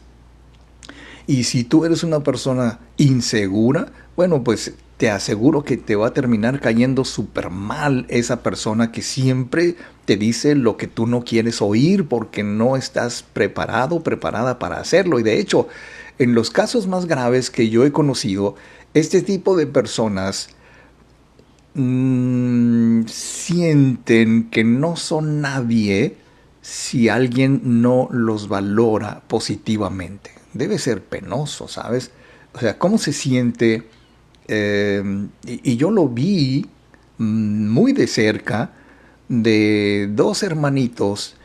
Y si tú eres una persona insegura, bueno, pues te aseguro que te va a terminar cayendo súper mal esa persona que siempre te dice lo que tú no quieres oír porque no estás preparado, preparada para hacerlo. Y de hecho, en los casos más graves que yo he conocido, este tipo de personas sienten que no son nadie si alguien no los valora positivamente. Debe ser penoso, ¿sabes? O sea, ¿cómo se siente? Y yo lo vi muy de cerca de dos hermanitos,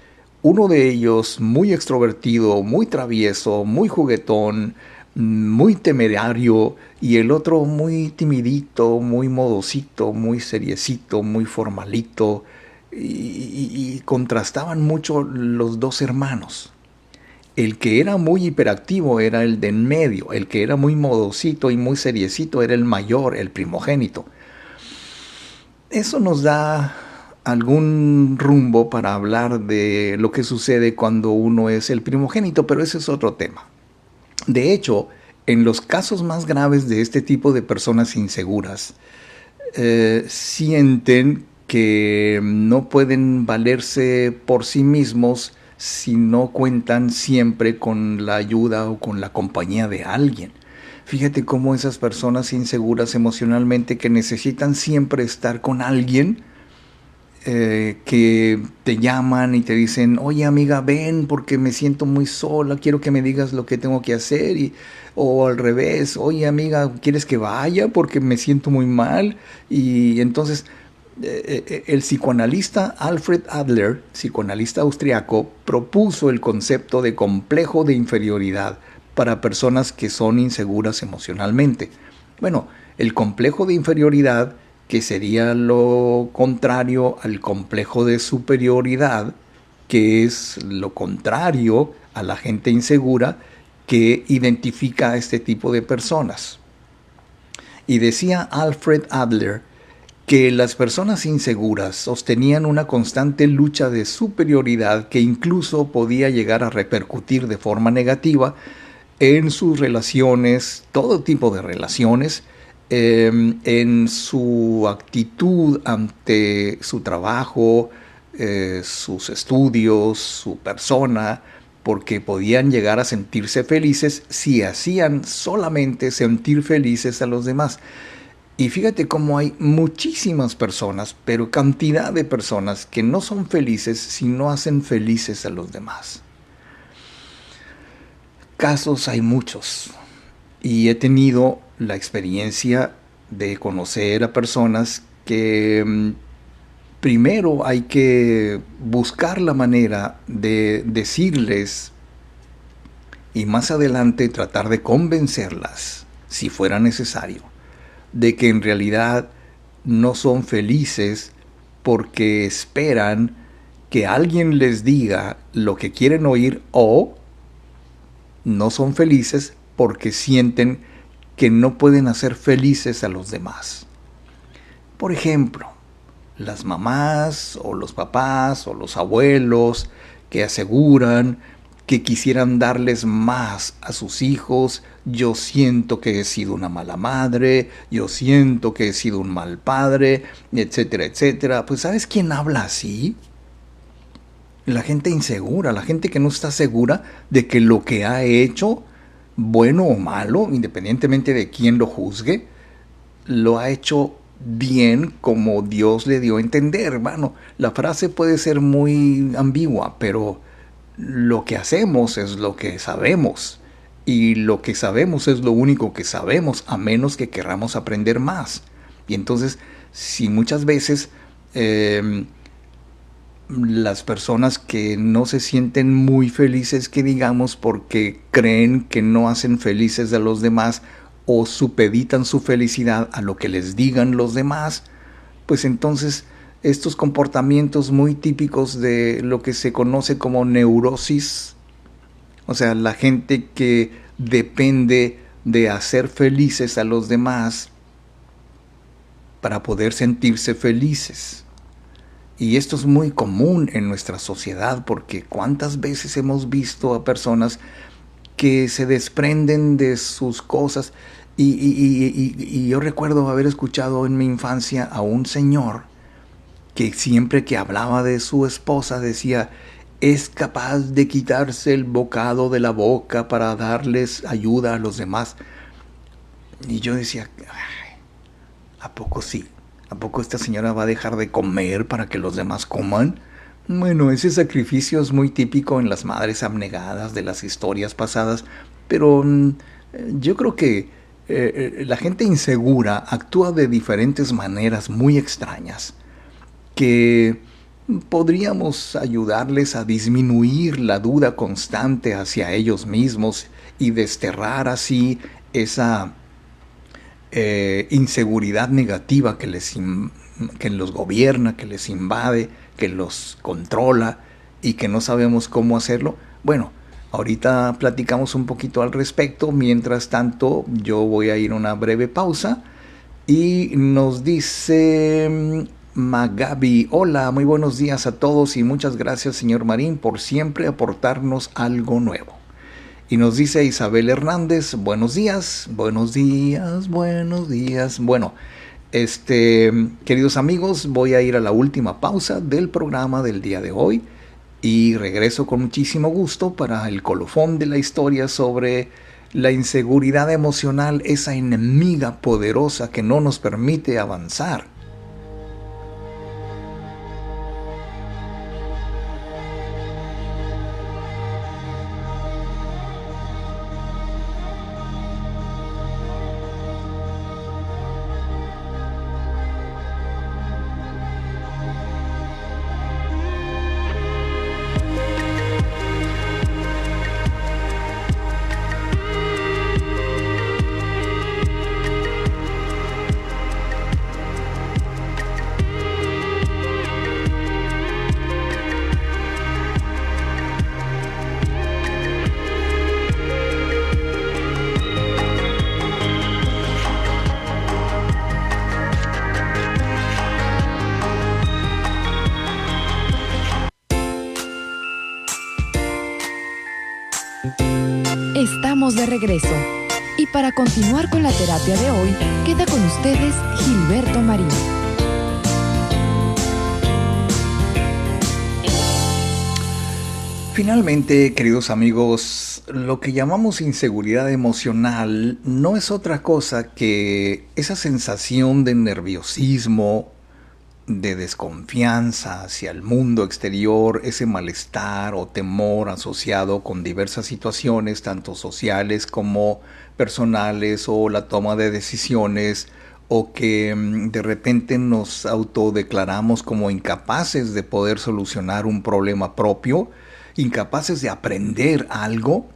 uno de ellos muy extrovertido, muy travieso, muy juguetón, muy temerario, y el otro muy timidito, muy modosito, muy seriecito, muy formalito, y contrastaban mucho los dos hermanos. El que era muy hiperactivo era el de en medio, el que era muy modosito y muy seriecito era el mayor, el primogénito. Eso nos da algún rumbo para hablar de lo que sucede cuando uno es el primogénito, pero ese es otro tema. De hecho, en los casos más graves de este tipo de personas inseguras, sienten que no pueden valerse por sí mismos si no cuentan siempre con la ayuda o con la compañía de alguien. Fíjate cómo esas personas inseguras emocionalmente que necesitan siempre estar con alguien, que te llaman y te dicen, oye amiga, ven porque me siento muy sola, quiero que me digas lo que tengo que hacer, o al revés, oye amiga, ¿quieres que vaya porque me siento muy mal? Y entonces el psicoanalista Alfred Adler, psicoanalista austriaco, propuso el concepto de complejo de inferioridad para personas que son inseguras emocionalmente. Bueno, el complejo de inferioridad, que sería lo contrario al complejo de superioridad, que es lo contrario a la gente insegura que identifica a este tipo de personas. Y decía Alfred Adler que las personas inseguras sostenían una constante lucha de superioridad que incluso podía llegar a repercutir de forma negativa en sus relaciones, todo tipo de relaciones, en su actitud ante su trabajo, sus estudios, su persona, porque podían llegar a sentirse felices si hacían solamente sentir felices a los demás. Y fíjate cómo hay muchísimas personas, pero cantidad de personas que no son felices si no hacen felices a los demás. Casos hay muchos, y he tenido la experiencia de conocer a personas que primero hay que buscar la manera de decirles y más adelante tratar de convencerlas, si fuera necesario, de que en realidad no son felices porque esperan que alguien les diga lo que quieren oír, o no son felices porque sienten que no pueden hacer felices a los demás. Por ejemplo, las mamás o los papás o los abuelos que aseguran que quisieran darles más a sus hijos. Yo siento que he sido una mala madre, yo siento que he sido un mal padre, etcétera, etcétera. Pues ¿sabes quién habla así? La gente insegura, la gente que no está segura de que lo que ha hecho, bueno o malo, independientemente de quién lo juzgue, lo ha hecho bien como Dios le dio a entender, hermano. La frase puede ser muy ambigua, pero lo que hacemos es lo que sabemos. Y lo que sabemos es lo único que sabemos, a menos que querramos aprender más. Y entonces, si muchas veces las personas que no se sienten muy felices, que digamos, porque creen que no hacen felices a los demás, o supeditan su felicidad a lo que les digan los demás, pues entonces estos comportamientos muy típicos de lo que se conoce como neurosis, o sea, la gente que depende de hacer felices a los demás para poder sentirse felices. Y esto es muy común en nuestra sociedad, porque cuántas veces hemos visto a personas que se desprenden de sus cosas. Y yo recuerdo haber escuchado en mi infancia a un señor que siempre que hablaba de su esposa decía: es capaz de quitarse el bocado de la boca para darles ayuda a los demás. Y yo decía: ay, ¿a poco sí? ¿A poco esta señora va a dejar de comer para que los demás coman? Bueno, ese sacrificio es muy típico en las madres abnegadas de las historias pasadas, pero yo creo que la gente insegura actúa de diferentes maneras muy extrañas, que podríamos ayudarles a disminuir la duda constante hacia ellos mismos y desterrar así esa inseguridad negativa que los gobierna, que les invade, que los controla y que no sabemos cómo hacerlo. Bueno, ahorita platicamos un poquito al respecto. Mientras tanto, yo voy a ir a una breve pausa. Y nos dice Magabi: hola, muy buenos días a todos y muchas gracias, señor Marín, por siempre aportarnos algo nuevo. Y nos dice Isabel Hernández: buenos días, buenos días, buenos días. Bueno, queridos amigos, voy a ir a la última pausa del programa del día de hoy y regreso con muchísimo gusto para el colofón de la historia sobre la inseguridad emocional, esa enemiga poderosa que no nos permite avanzar. Estamos de regreso. Y para continuar con la terapia de hoy, queda con ustedes Gilberto Marín. Finalmente, queridos amigos, lo que llamamos inseguridad emocional no es otra cosa que esa sensación de nerviosismo, de desconfianza hacia el mundo exterior, ese malestar o temor asociado con diversas situaciones, tanto sociales como personales, o la toma de decisiones, o que de repente nos autodeclaramos como incapaces de poder solucionar un problema propio, incapaces de aprender algo.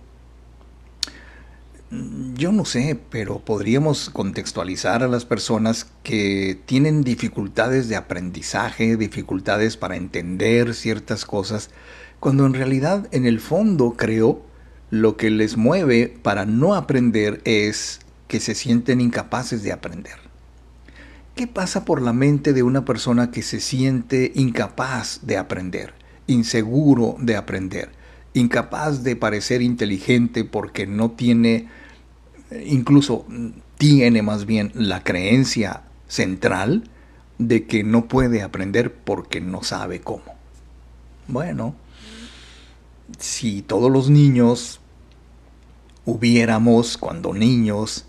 Yo no sé, pero podríamos contextualizar a las personas que tienen dificultades de aprendizaje, dificultades para entender ciertas cosas, cuando en realidad, en el fondo, creo, lo que les mueve para no aprender es que se sienten incapaces de aprender. ¿Qué pasa por la mente de una persona que se siente incapaz de aprender, inseguro de aprender? incapaz de parecer inteligente porque no tiene, incluso tiene más bien la creencia central de que no puede aprender porque no sabe cómo. Bueno, si todos los niños hubiéramos, cuando niños,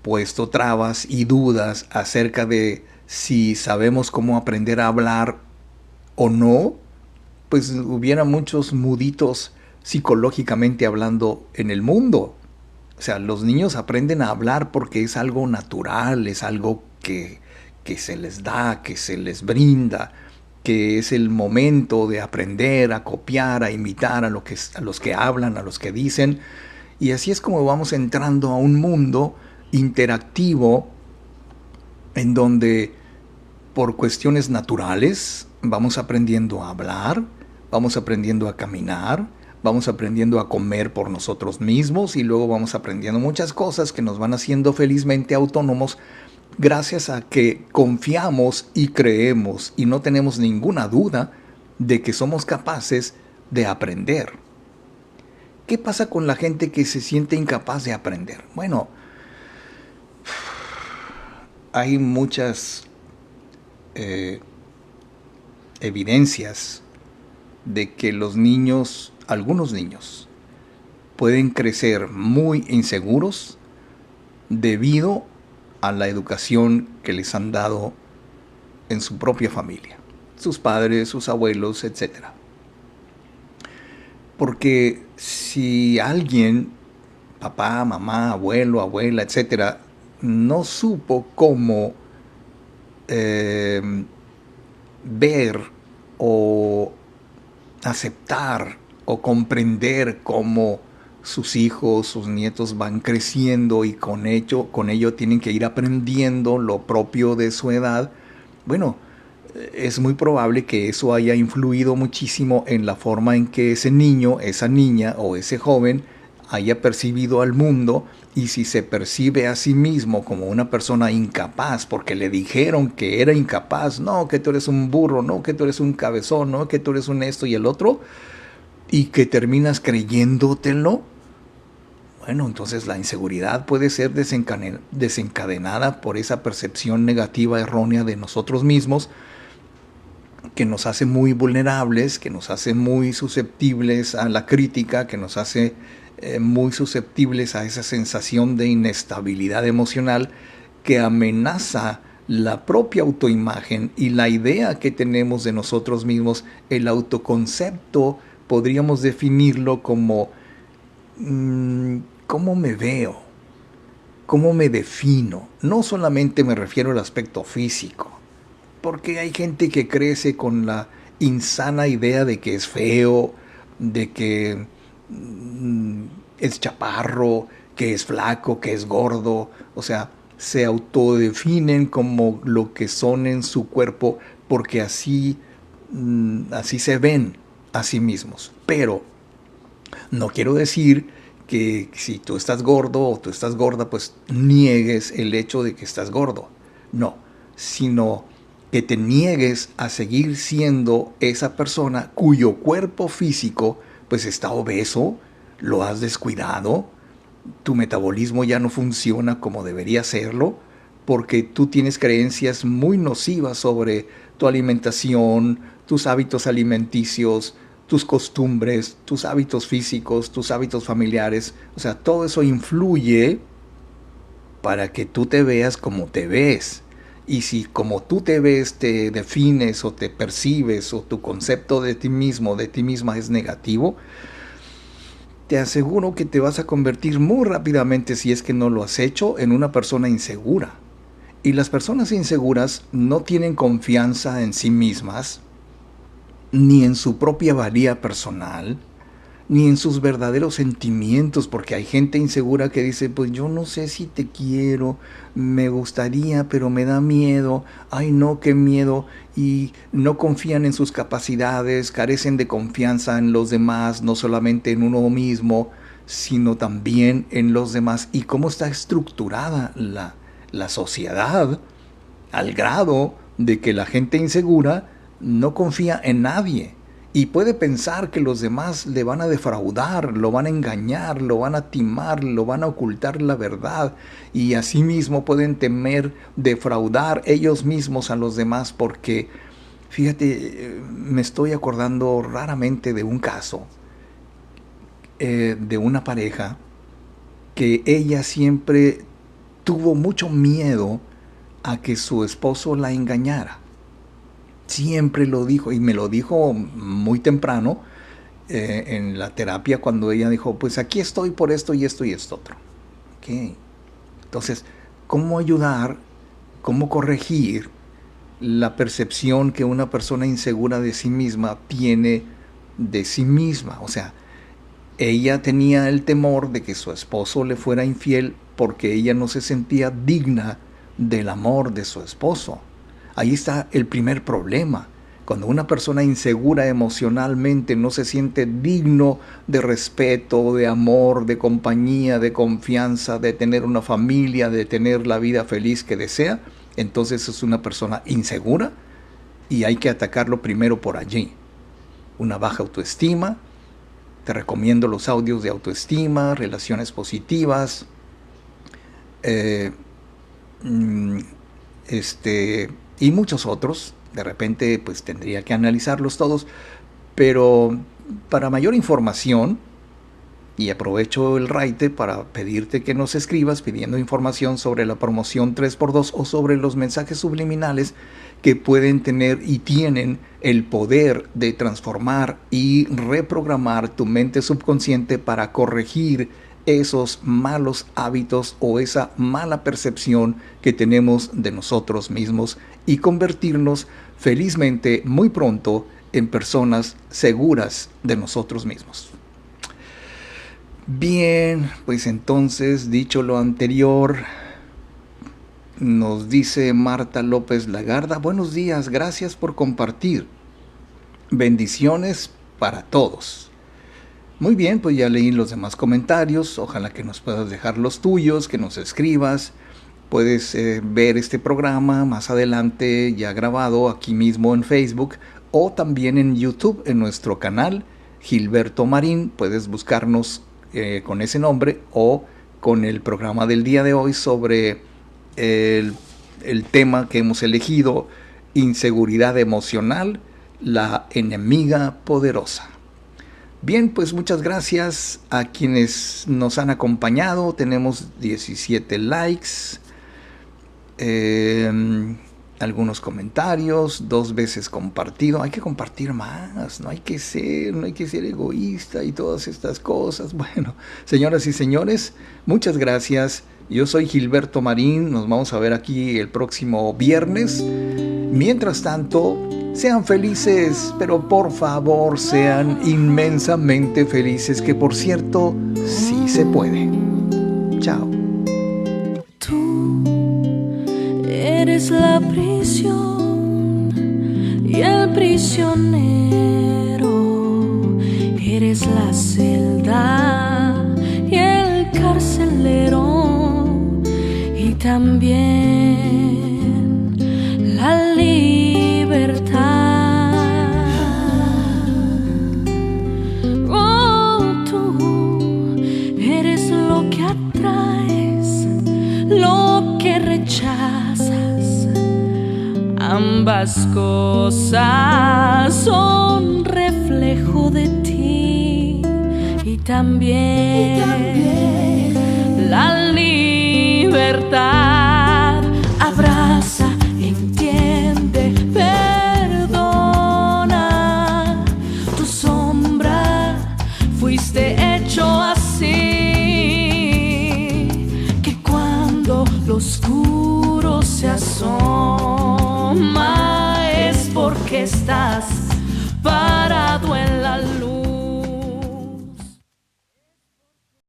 puesto trabas y dudas acerca de si sabemos cómo aprender a hablar o no, pues hubiera muchos muditos psicológicamente hablando en el mundo. O sea, los niños aprenden a hablar porque es algo natural, es algo que se les da, que se les brinda, que es el momento de aprender a copiar, a imitar a los que hablan, a los que dicen. Y así es como vamos entrando a un mundo interactivo en donde por cuestiones naturales vamos aprendiendo a hablar, vamos aprendiendo a caminar, vamos aprendiendo a comer por nosotros mismos y luego vamos aprendiendo muchas cosas que nos van haciendo felizmente autónomos gracias a que confiamos y creemos y no tenemos ninguna duda de que somos capaces de aprender. ¿Qué pasa con la gente que se siente incapaz de aprender? Bueno, hay muchas evidencias de que los niños, algunos niños, pueden crecer muy inseguros debido a la educación que les han dado en su propia familia, sus padres, sus abuelos, etc. Porque si alguien, papá, mamá, abuelo, abuela, etc., no supo cómo ver o aceptar o comprender cómo sus hijos, sus nietos van creciendo y con ello tienen que ir aprendiendo lo propio de su edad, bueno, es muy probable que eso haya influido muchísimo en la forma en que ese niño, esa niña o ese joven haya percibido al mundo, y si se percibe a sí mismo como una persona incapaz porque le dijeron que era incapaz, no, que tú eres un burro, no, que tú eres un cabezón, no, que tú eres un esto y el otro, y que terminas creyéndotelo, bueno, entonces la inseguridad puede ser desencadenada por esa percepción negativa errónea de nosotros mismos, que nos hace muy vulnerables, que nos hace muy susceptibles a la crítica, que nos hace muy susceptibles a esa sensación de inestabilidad emocional que amenaza la propia autoimagen y la idea que tenemos de nosotros mismos. El autoconcepto podríamos definirlo como ¿cómo me veo? ¿Cómo me defino? No solamente me refiero al aspecto físico, porque hay gente que crece con la insana idea de que es feo, de que es chaparro, que es flaco, que es gordo. O sea, se autodefinen como lo que son en su cuerpo porque así se ven a sí mismos. Pero no quiero decir que si tú estás gordo o tú estás gorda, pues niegues el hecho de que estás gordo. No, sino que te niegues a seguir siendo esa persona cuyo cuerpo físico pues está obeso, lo has descuidado, tu metabolismo ya no funciona como debería hacerlo, porque tú tienes creencias muy nocivas sobre tu alimentación, tus hábitos alimenticios, tus costumbres, tus hábitos físicos, tus hábitos familiares. O sea, todo eso influye para que tú te veas como te ves. Y si como tú te ves te defines o te percibes o tu concepto de ti mismo, de ti misma es negativo, te aseguro que te vas a convertir muy rápidamente, si es que no lo has hecho, en una persona insegura. Y las personas inseguras no tienen confianza en sí mismas, ni en su propia valía personal, ni en sus verdaderos sentimientos, porque hay gente insegura que dice, pues yo no sé si te quiero, me gustaría, pero me da miedo, ay no, qué miedo, y no confían en sus capacidades, carecen de confianza en los demás, no solamente en uno mismo, sino también en los demás. Y cómo está estructurada la sociedad, al grado de que la gente insegura no confía en nadie. y puede pensar que los demás le van a defraudar, lo van a engañar, lo van a timar, lo van a ocultar la verdad, y asimismo pueden temer defraudar ellos mismos a los demás, porque fíjate, me estoy acordando raramente de un caso de una pareja que ella siempre tuvo mucho miedo a que su esposo la engañara. Siempre lo dijo, y me lo dijo muy temprano en la terapia, cuando ella dijo, pues aquí estoy por esto y esto y esto otro. Okay. Entonces, ¿cómo ayudar, cómo corregir la percepción que una persona insegura de sí misma tiene de sí misma? O sea, ella tenía el temor de que su esposo le fuera infiel porque ella no se sentía digna del amor de su esposo. Ahí está el primer problema. Cuando una persona insegura emocionalmente no se siente digno de respeto, de amor, de compañía, de confianza, de tener una familia, de tener la vida feliz que desea, entonces es una persona insegura y hay que atacarlo primero por allí. Una baja autoestima. Te recomiendo los audios de autoestima, relaciones positivas, y muchos otros. De repente pues tendría que analizarlos todos, pero para mayor información, y aprovecho el raite para pedirte que nos escribas pidiendo información sobre la promoción 3x2 o sobre los mensajes subliminales que pueden tener y tienen el poder de transformar y reprogramar tu mente subconsciente para corregir esos malos hábitos o esa mala percepción que tenemos de nosotros mismos y convertirnos felizmente muy pronto en personas seguras de nosotros mismos. Bien, pues entonces, dicho lo anterior, nos dice Marta López Lagarda, buenos días, gracias por compartir. Bendiciones para todos. Muy bien, pues ya leí los demás comentarios, ojalá que nos puedas dejar los tuyos, que nos escribas. Puedes ver este programa más adelante ya grabado aquí mismo en Facebook o también en YouTube, en nuestro canal Gilberto Marín. Puedes buscarnos con ese nombre o con el programa del día de hoy sobre el tema que hemos elegido, inseguridad emocional, la enemiga poderosa. Bien, pues muchas gracias a quienes nos han acompañado. Tenemos 17 likes, algunos comentarios, 2 veces compartido. Hay que compartir más, no hay que ser egoísta y todas estas cosas. Bueno, señoras y señores, muchas gracias. Yo soy Gilberto Marín, nos vamos a ver aquí el próximo viernes. Mientras tanto, sean felices, pero por favor sean inmensamente felices, que por cierto, sí se puede. Chao. Tú eres la prisión y el prisionero, eres la celda y el carcelero, y también la libertad. Oh, tú eres lo que atraes, lo que rechazas. Ambas cosas son reflejo de ti, y también la libertad. Abraza, entiende, perdona. Tu sombra fuiste hecho así, que cuando lo oscuro se asoma es porque estás parado en